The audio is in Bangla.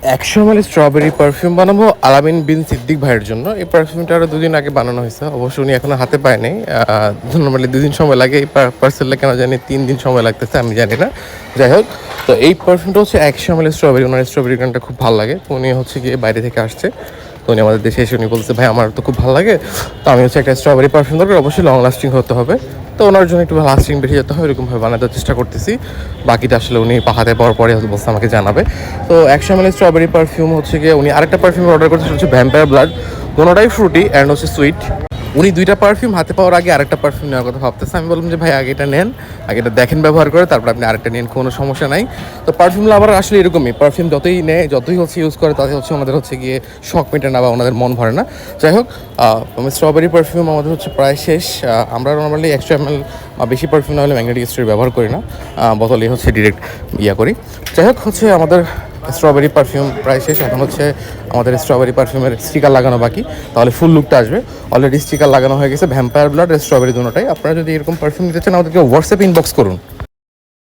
100 ml স্ট্রবেরি পারফিউম বানাবো আলামিন বিন সিদ্দিক ভাইয়ের জন্য। এই পারফিউমটা আরও 2 দিন আগে বানানো হয়েছে, অবশ্য উনি এখনো হাতে পায় নাই। নর্মালি 2 দিন সময় লাগে, এই পার্সেলটা কেন জানি 3 দিন সময় লাগতেছে, আমি জানি না। যাই হোক, তো এই পারফিউমটা হচ্ছে 100 ml স্ট্রবেরি। ওনার স্ট্রবেরি গানটা খুব ভালো লাগে, তো উনি হচ্ছে গিয়ে বাইরে থেকে আসছে, তো উনি আমাদের দেশে এসে উনি বলছে ভাই আমার তো খুব ভালো লাগে, তো আমি হচ্ছে একটা স্ট্রবেরি পারফিউম দরকার, অবশ্যই লং লাস্টিং হতে হবে। তো ওনার জন্য একটু লাস্টিং বেশি যেতে হবে, এরকমভাবে বানাতে চেষ্টা করতেছি। বাকিটা আসলে উনি হাতে পাওয়ার পরে বলছে আমাকে জানাবে। তো 100 ml স্ট্রবেরি পারফিউম হচ্ছে গিয়ে উনি আরেকটা পারফিউম অর্ডার করতে, হচ্ছে ভ্যাম্পায়ার ব্লাড। কোনোটাই ফ্রুটি অ্যান্ড হচ্ছে সুইট। উনি 2টা পারফিউম হাতে পাওয়ার আগে আরেকটা পারফিউম নেওয়ার কথা ভাবতেছে। আমি বললাম যে ভাই আগে এটা নেন, আগে এটা দেখেন ব্যবহার করে, তারপর আপনি আরেকটা নেন, কোনো সমস্যা নাই। তো পারফিউম লাভার আসলে এরকমই, পারফিউম যতই নেয় যতই হচ্ছে ইউজ করে তাতে হচ্ছে ওনাদের হচ্ছে গিয়ে শখ মেটে না বা ওনাদের মন ভরে না। যাই হোক, স্ট্রবেরি পারফিউম আমাদের হচ্ছে প্রায় শেষ। আমরা নর্মালি 100 ml বেশি পারফিউম না হলে ম্যাগনেটিক স্ট্রি ব্যবহার করি না, বোতলে হচ্ছে ডিরেক্ট করি। যাই হোক, হচ্ছে আমাদের স্ট্রবেরি পারফিউম প্রায় শেষ। এখন হচ্ছে আমাদের স্ট্রবেরি পারফিউমের স্টিকার লাগানো বাকি, তাহলে ফুল লুকটা আসবে। অলরেডি স্টিকার লাগানো হয়ে গেছে ভ্যাম্পায়ার ব্লাড স্ট্রবেরি দুটোটাই। আপনারা যদি এরকম পারফিউম নিতে চান আমাদেরকে হোয়াটসঅ্যাপ ইনবক্স করুন।